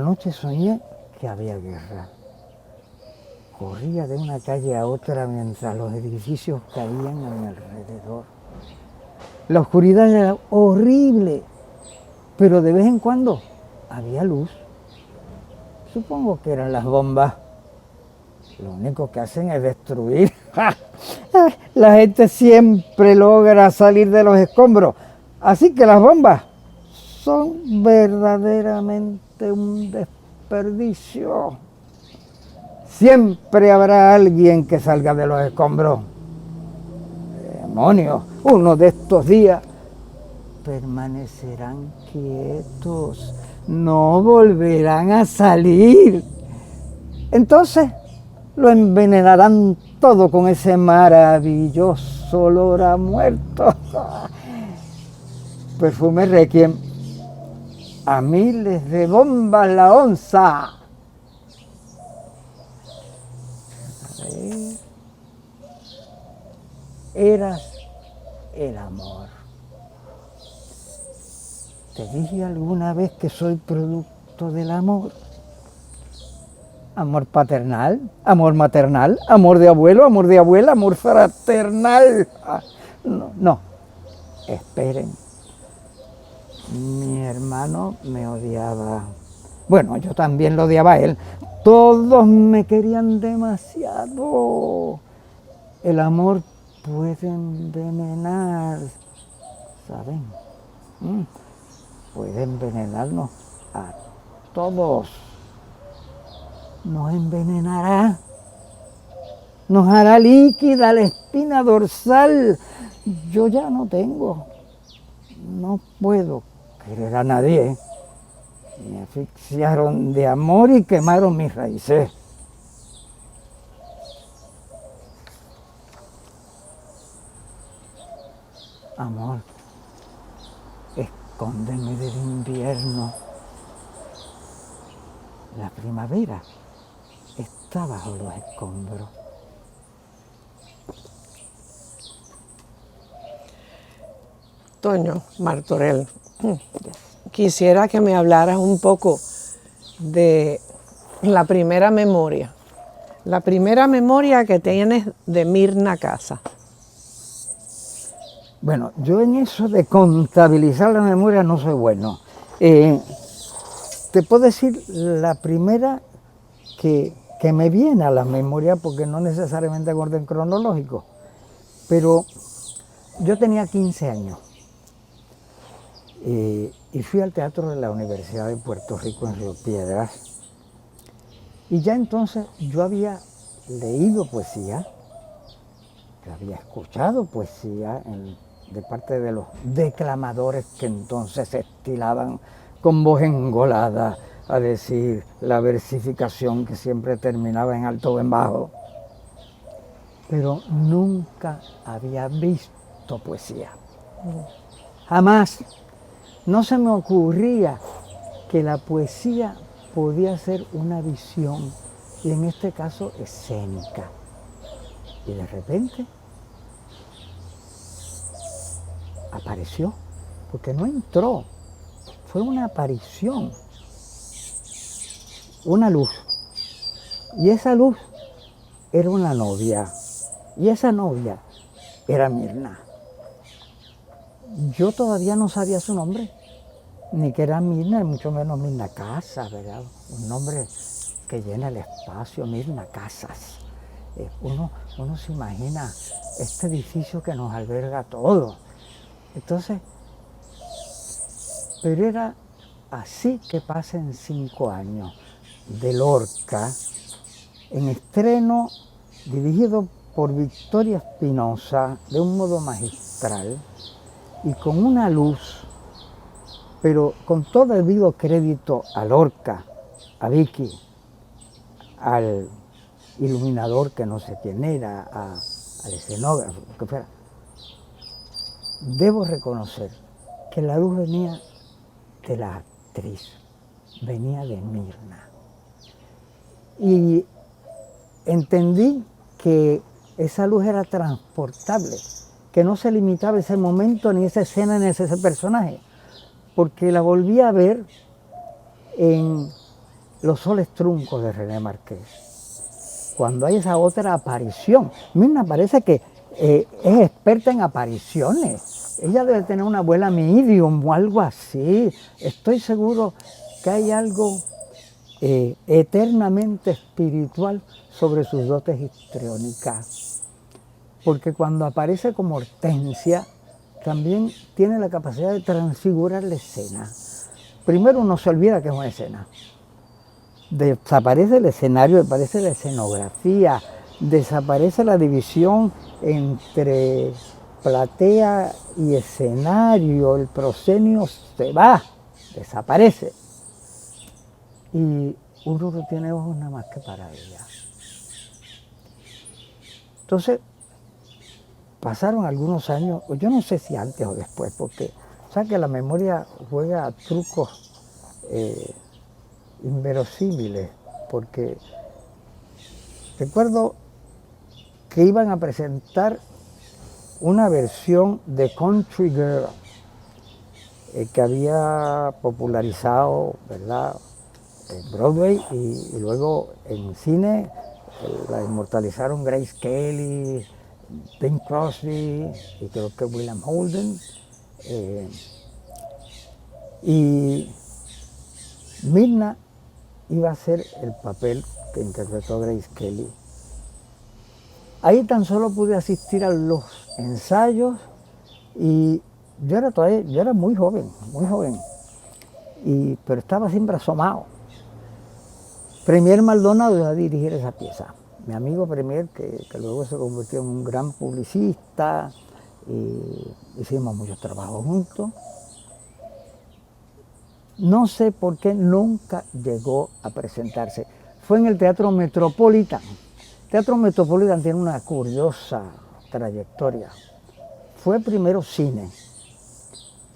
noche soñé que había guerra. Corría de una calle a otra mientras los edificios caían a mi alrededor. La oscuridad era horrible, pero de vez en cuando había luz. Supongo que eran las bombas. Lo único que hacen es destruir. La gente siempre logra salir de los escombros. Así que las bombas son verdaderamente un desperdicio. Siempre habrá alguien que salga de los escombros. Demonios, uno de estos días permanecerán quietos, no volverán a salir. Entonces lo envenenarán todo con ese maravilloso olor a muerto. Perfume Requiem, a miles de bombas la onza. Eras el amor. ¿Te dije alguna vez que soy producto del amor? Amor paternal, amor maternal, amor de abuelo, amor de abuela, amor fraternal. No, esperen. Mi hermano me odiaba. Bueno, yo también lo odiaba a él. Todos me querían demasiado. El amor puede envenenar, ¿saben? Puede envenenarnos a todos. Nos envenenará, nos hará líquida la espina dorsal. Yo ya no puedo querer a nadie. Me asfixiaron de amor y quemaron mis raíces. Amor, escóndeme del invierno. La primavera está bajo los escombros. Toño Martorell, quisiera que me hablaras un poco de la primera memoria que tienes de Mirna Casas. Bueno, yo en eso de contabilizar la memoria no soy bueno. Te puedo decir la primera que me viene a la memoria, porque no necesariamente en orden cronológico, pero yo tenía 15 años y fui al teatro de la Universidad de Puerto Rico en Río Piedras, y ya entonces yo había leído poesía, yo había escuchado poesía de parte de los declamadores que entonces se estilaban con voz engolada a decir la versificación que siempre terminaba en alto o en bajo. Pero nunca había visto poesía. Jamás. No se me ocurría que la poesía podía ser una visión, y en este caso escénica. Y de repente apareció, porque no entró, fue una aparición, una luz, y esa luz era una novia, y esa novia era Mirna. Yo todavía no sabía su nombre, ni que era Mirna, mucho menos Mirna Casas, ¿verdad? Un nombre que llena el espacio, Mirna Casas. Uno se imagina este edificio que nos alberga todo. Entonces, pero era así que pasen 5 años de Lorca, en estreno dirigido por Victoria Espinosa de un modo magistral y con una luz, pero con todo el debido crédito a Lorca, a Vicky, al iluminador que no sé quién era, al escenógrafo, lo que fuera. Debo reconocer que la luz venía de la actriz, venía de Mirna. Y entendí que esa luz era transportable, que no se limitaba a ese momento, ni esa escena, ni ese personaje, porque la volví a ver en Los soles truncos de René Márquez. Cuando hay esa otra aparición. Mirna parece que es experta en apariciones. Ella debe tener una abuela medium o algo así. Estoy seguro que hay algo eternamente espiritual sobre sus dotes histriónicas. Porque cuando aparece como Hortensia, también tiene la capacidad de transfigurar la escena. Primero uno se olvida que es una escena. Desaparece el escenario, desaparece la escenografía, desaparece la división entre platea y escenario, el proscenio se va, desaparece. Y uno no tiene ojos nada más que para ella. Entonces, pasaron algunos años, yo no sé si antes o después, porque sabes que la memoria juega trucos inverosímiles, porque recuerdo que iban a presentar una versión de Country Girl que había popularizado, ¿verdad?, en Broadway y luego en cine la inmortalizaron Grace Kelly, Bing Crosby y creo que William Holden. Y Mirna iba a hacer el papel que interpretó Grace Kelly. Ahí tan solo pude asistir a los ensayos y yo era muy joven, pero estaba siempre asomado. Premier Maldonado iba a dirigir esa pieza. Mi amigo Premier, que luego se convirtió en un gran publicista, y hicimos muchos trabajos juntos. No sé por qué nunca llegó a presentarse. Fue en el Teatro Metropolitan. El Teatro Metropolitan tiene una curiosa trayectoria. Fue primero cine,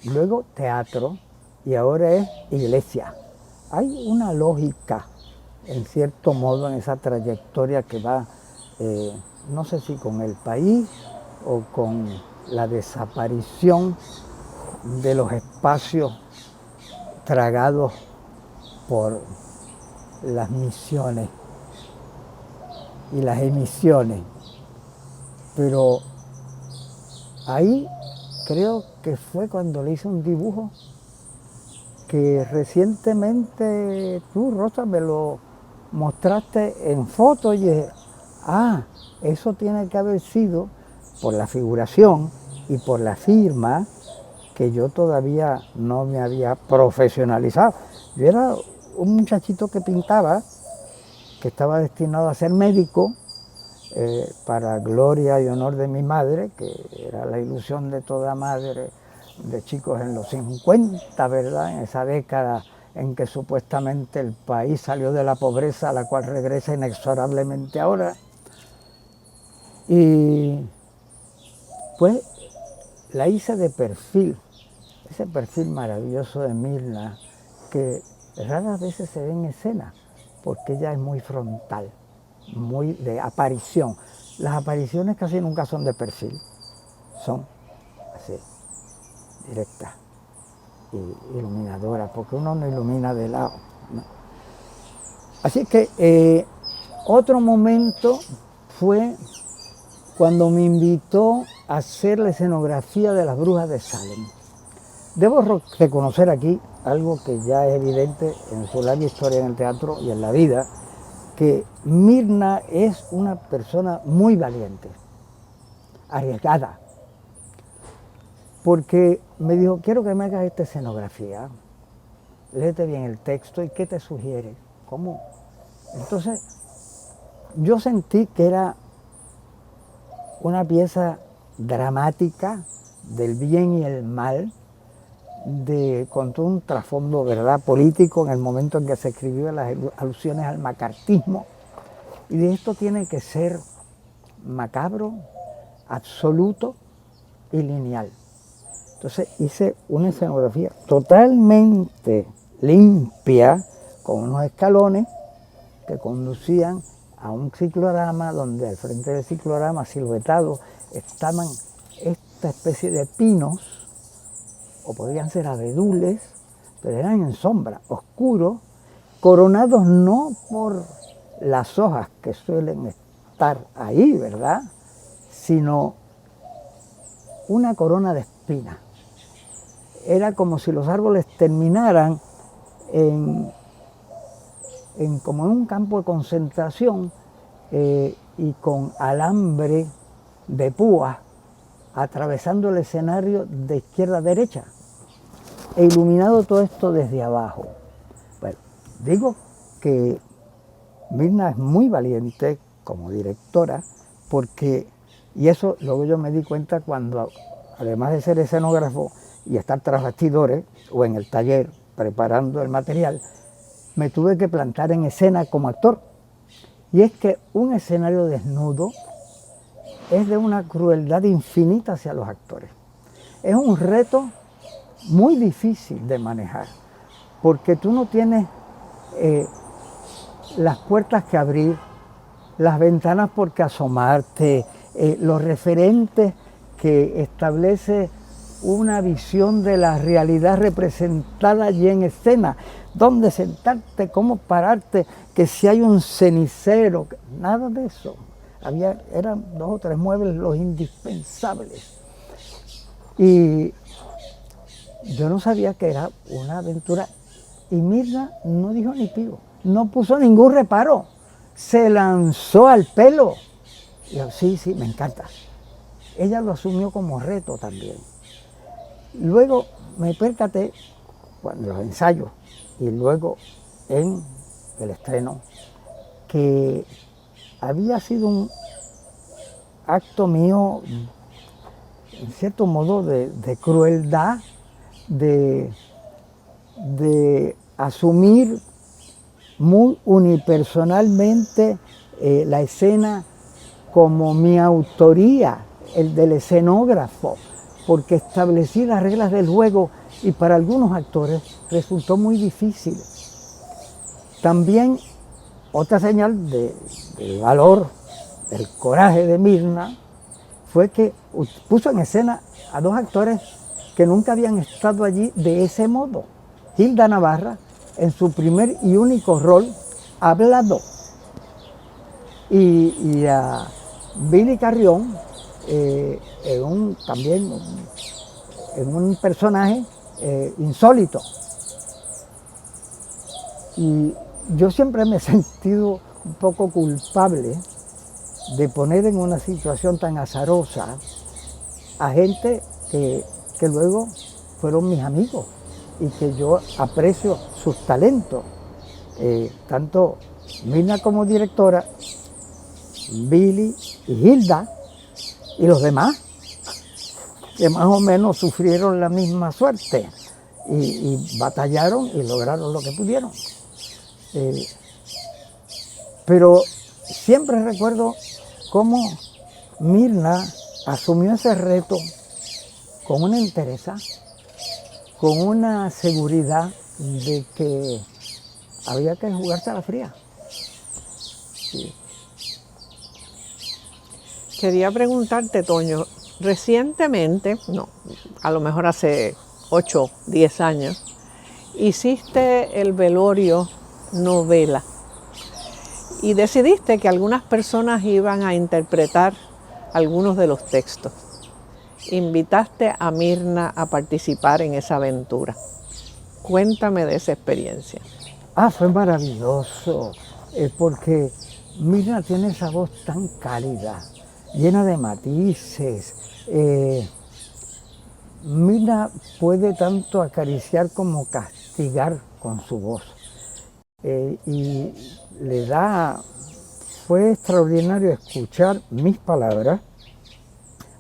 luego teatro y ahora es iglesia. Hay una lógica, en cierto modo, en esa trayectoria que va, no sé si con el país o con la desaparición de los espacios tragados por las misiones y las emisiones. Pero ahí creo que fue cuando le hice un dibujo que recientemente tú, Rosa, me lo mostraste en foto y dije, eso tiene que haber sido por la figuración y por la firma que yo todavía no me había profesionalizado. Yo era un muchachito que pintaba, que estaba destinado a ser médico, para gloria y honor de mi madre, que era la ilusión de toda madre de chicos en los 50, ¿verdad? En esa década en que supuestamente el país salió de la pobreza a la cual regresa inexorablemente ahora. Y pues la hice de perfil, ese perfil maravilloso de Mirna, que raras veces se ve en escena, porque ella es muy frontal, muy de aparición. Las apariciones casi nunca son de perfil, son así, directas y iluminadoras, porque uno no ilumina de lado, ¿no? Así que otro momento fue cuando me invitó a hacer la escenografía de las Brujas de Salem. Debo reconocer aquí algo que ya es evidente en su larga historia en el teatro y en la vida, que Mirna es una persona muy valiente, arriesgada, porque me dijo, quiero que me hagas esta escenografía, léete bien el texto y qué te sugiere, cómo. Entonces, yo sentí que era una pieza dramática del bien y el mal, con todo un trasfondo, ¿verdad?, político en el momento en que se escribió las alusiones al macartismo, y de esto tiene que ser macabro, absoluto y lineal. Entonces hice una escenografía totalmente limpia, con unos escalones que conducían a un ciclorama, donde al frente del ciclorama, siluetados, estaban esta especie de pinos, o podrían ser abedules, pero eran en sombra, oscuros, coronados no por las hojas que suelen estar ahí, ¿verdad?, sino una corona de espinas. Era como si los árboles terminaran como en un campo de concentración y con alambre de púas atravesando el escenario de izquierda a derecha e iluminado todo esto desde abajo. Bueno, digo que Myrna es muy valiente como directora porque, y eso luego yo me di cuenta cuando, además de ser escenógrafo y estar tras bastidores o en el taller preparando el material, me tuve que plantar en escena como actor. Y es que un escenario desnudo es de una crueldad infinita hacia los actores. Es un reto muy difícil de manejar, porque tú no tienes las puertas que abrir, las ventanas por que asomarte, los referentes que establece una visión de la realidad representada allí en escena, dónde sentarte, cómo pararte, que si hay un cenicero, nada de eso. Eran 2 o 3 muebles los indispensables. Y yo no sabía que era una aventura. Y Myrna no dijo ni pío, no puso ningún reparo, se lanzó al pelo. Y yo, sí, me encanta. Ella lo asumió como reto también. Luego me percaté, cuando los ensayos y luego en el estreno, que había sido un acto mío, en cierto modo, de crueldad, de asumir muy unipersonalmente la escena como mi autoría, el del escenógrafo, porque establecí las reglas del juego y para algunos actores resultó muy difícil. También otra señal del valor, del coraje de Myrna, fue que puso en escena a 2 actores que nunca habían estado allí de ese modo. Hilda Navarra, en su primer y único rol, hablado, y a Billy Carrión, también en un personaje insólito. Y yo siempre me he sentido un poco culpable de poner en una situación tan azarosa a gente que luego fueron mis amigos y que yo aprecio sus talentos. Tanto Myrna como directora, Billy y Hilda y los demás, que más o menos sufrieron la misma suerte y batallaron y lograron lo que pudieron. Pero siempre recuerdo cómo Myrna asumió ese reto con una entereza, con una seguridad de que había que jugarse a la fría. Sí. Quería preguntarte, Toño, recientemente, no, a lo mejor hace 8, 10 años, hiciste el velorio novela y decidiste que algunas personas iban a interpretar algunos de los textos. Invitaste a Myrna a participar en esa aventura. Cuéntame de esa experiencia. Fue maravilloso, porque Myrna tiene esa voz tan cálida, llena de matices. Myrna puede tanto acariciar como castigar con su voz. Y fue extraordinario escuchar mis palabras,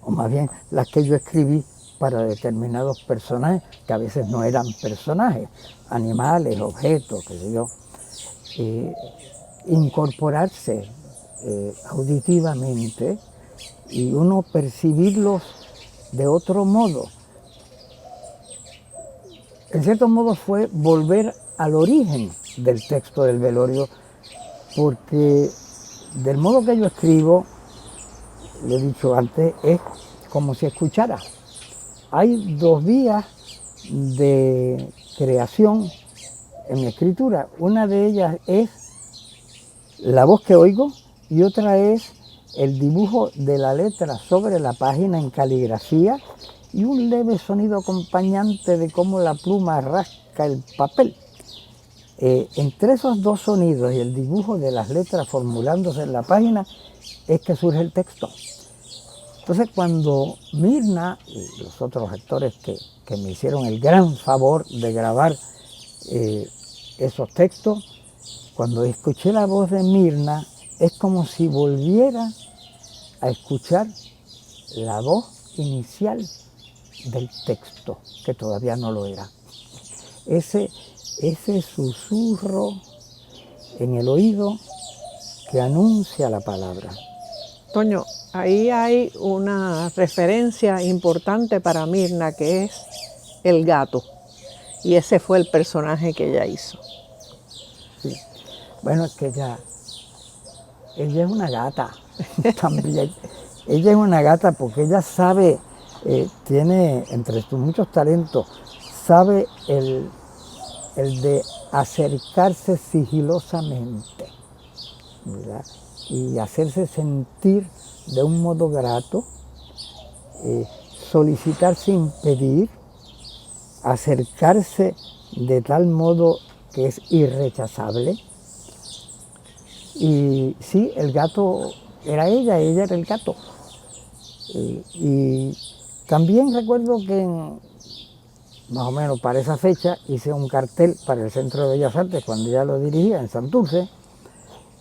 o más bien las que yo escribí para determinados personajes, que a veces no eran personajes, animales, objetos, qué sé yo, incorporarse auditivamente y uno percibirlos de otro modo. En cierto modo fue volver al origen del texto del velorio, porque del modo que yo escribo, lo he dicho antes, es como si escuchara. Hay 2 vías de creación en mi escritura. Una de ellas es la voz que oigo y otra es el dibujo de la letra sobre la página en caligrafía y un leve sonido acompañante de cómo la pluma rasca el papel. Entre esos dos sonidos y el dibujo de las letras formulándose en la página es que surge el texto. Entonces cuando Mirna y los otros actores que me hicieron el gran favor de grabar esos textos, cuando escuché la voz de Mirna es como si volviera a escuchar la voz inicial del texto, que todavía no lo era. Ese susurro en el oído que anuncia la palabra. Toño, ahí hay una referencia importante para Mirna, que es el gato. Y ese fue el personaje que ella hizo. Sí. Bueno, es que ella es una gata también. Ella es una gata porque ella sabe, tiene entre sus muchos talentos, sabe el de acercarse sigilosamente, ¿verdad? Y hacerse sentir de un modo grato, solicitar sin pedir, acercarse de tal modo que es irrechazable. Y sí, el gato era ella era el gato. Y también recuerdo que más o menos para esa fecha hice un cartel para el Centro de Bellas Artes cuando ya lo dirigía en Santurce.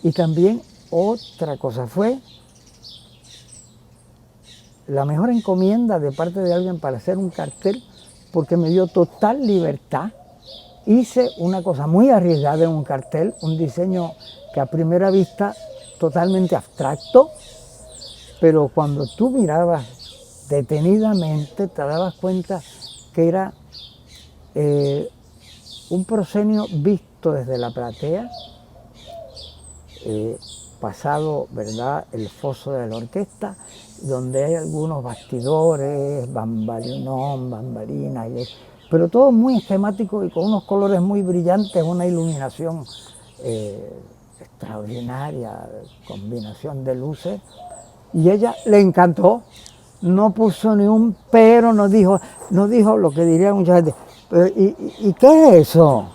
Y también otra cosa fue la mejor encomienda de parte de alguien para hacer un cartel, porque me dio total libertad. Hice una cosa muy arriesgada en un cartel, un diseño que a primera vista totalmente abstracto, pero cuando tú mirabas detenidamente te dabas cuenta que era un proscenio visto desde la platea, pasado, ¿verdad?, el foso de la orquesta, donde hay algunos bastidores, bambalinón, bambalinas, pero todo muy esquemático y con unos colores muy brillantes, una iluminación extraordinaria, combinación de luces, y ella le encantó, no puso ni un pero, no dijo lo que diría mucha gente, ¿y qué es eso?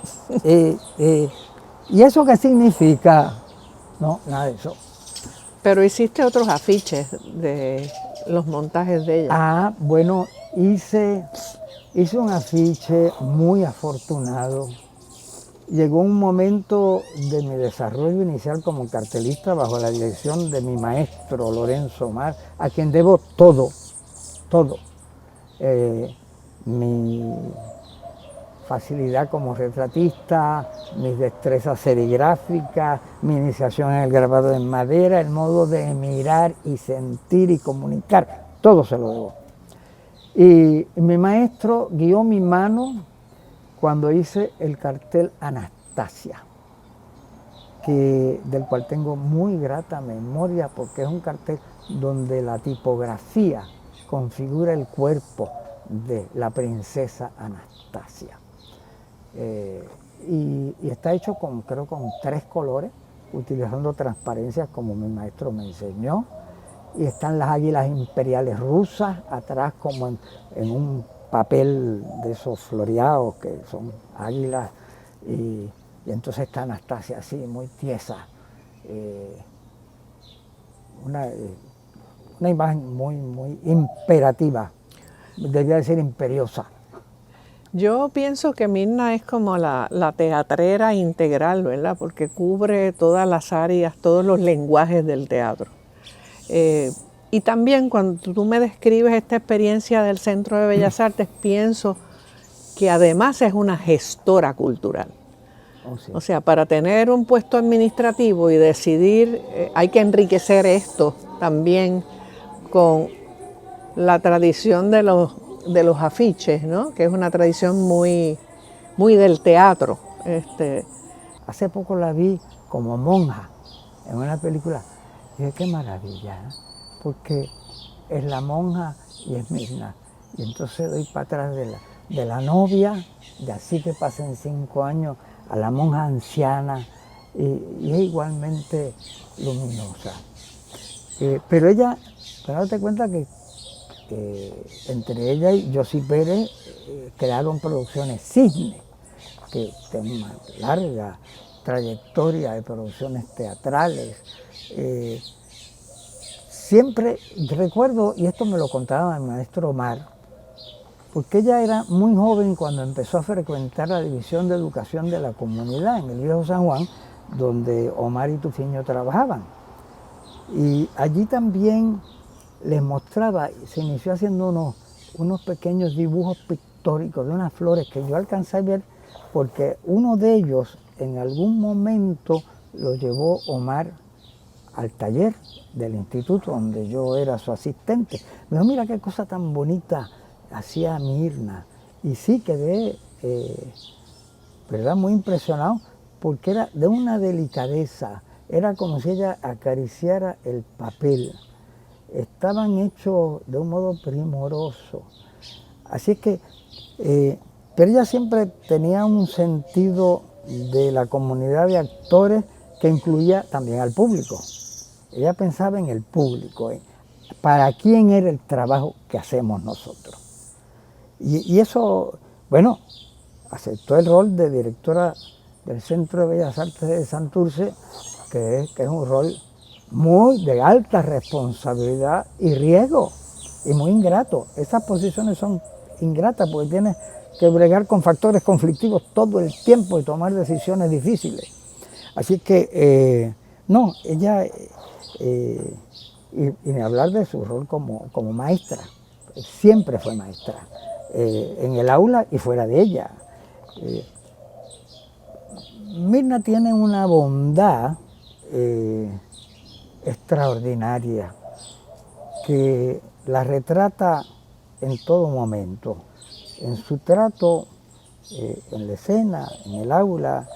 ¿Y eso qué significa? No, nada de eso. Pero hiciste otros afiches de los montajes de ella. Ah, bueno, hice un afiche muy afortunado. Llegó un momento de mi desarrollo inicial como cartelista bajo la dirección de mi maestro Lorenzo Omar, a quien debo todo. Mi facilidad como retratista, mis destrezas serigráficas, mi iniciación en el grabado en madera, el modo de mirar y sentir y comunicar, todo se lo debo. Y mi maestro guió mi mano cuando hice el cartel Anastasia, del cual tengo muy grata memoria porque es un cartel donde la tipografía configura el cuerpo de la princesa Anastasia. Y está hecho creo con 3 colores, utilizando transparencias como mi maestro me enseñó. Y están las águilas imperiales rusas atrás como en un papel de esos floreados que son águilas. Y entonces está Anastasia así, muy tiesa. Una imagen muy imperativa, debía de ser imperiosa. Yo pienso que Mirna es como la teatrera integral, ¿verdad? Porque cubre todas las áreas, todos los lenguajes del teatro. Y también cuando tú me describes esta experiencia del Centro de Bellas Artes, pienso que además es una gestora cultural. Oh, sí. O sea, para tener un puesto administrativo y decidir, hay que enriquecer esto también con la tradición de los afiches, ¿no? Que es una tradición muy del teatro. Hace poco la vi como monja en una película. Y dije, qué maravilla, ¿eh? Porque es la monja y es Mirna. Y entonces doy para atrás de la novia, de así que pasen 5 años, a la monja anciana, y es igualmente luminosa. Pero ella, para darte cuenta que entre ella y Yossi Pérez crearon producciones Cisne, que tienen una larga trayectoria de producciones teatrales. Siempre recuerdo, y esto me lo contaba mi maestro Omar, porque ella era muy joven cuando empezó a frecuentar la División de Educación de la Comunidad en el Viejo San Juan, donde Omar y Tufiño trabajaban. Y allí también les mostraba, se inició haciendo unos pequeños dibujos pictóricos de unas flores que yo alcancé a ver, porque uno de ellos en algún momento lo llevó Omar al taller del instituto donde yo era su asistente. Me dijo, mira qué cosa tan bonita hacía Mirna. Y sí quedé, ¿verdad?, muy impresionado, porque era de una delicadeza, era como si ella acariciara el papel. Estaban hechos de un modo primoroso. Así es que, pero ella siempre tenía un sentido de la comunidad de actores que incluía también al público. Ella pensaba en el público, para quién era el trabajo que hacemos nosotros. Y eso, bueno, aceptó el rol de directora del Centro de Bellas Artes de Santurce, que es un rol muy de alta responsabilidad y riesgo, y muy ingrato. Esas posiciones son ingratas porque tienes que bregar con factores conflictivos todo el tiempo y tomar decisiones difíciles. Así que, no, ella, y ni hablar de su rol como maestra, siempre fue maestra, en el aula y fuera de ella. Mirna tiene una bondad extraordinaria que la retrata en todo momento, en su trato, en la escena, en el aula,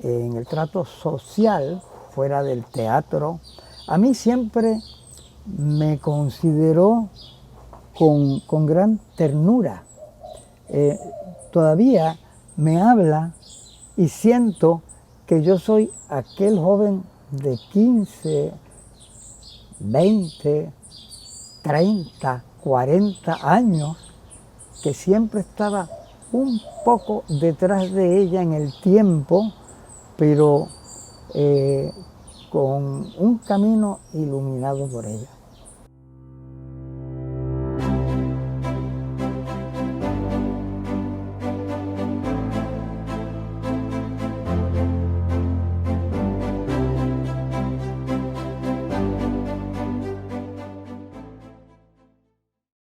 en el trato social, fuera del teatro. A mí siempre me consideró con gran ternura. Todavía me habla y siento que yo soy aquel joven de 15, 20, 30, 40 años que siempre estaba un poco detrás de ella en el tiempo, pero con un camino iluminado por ella.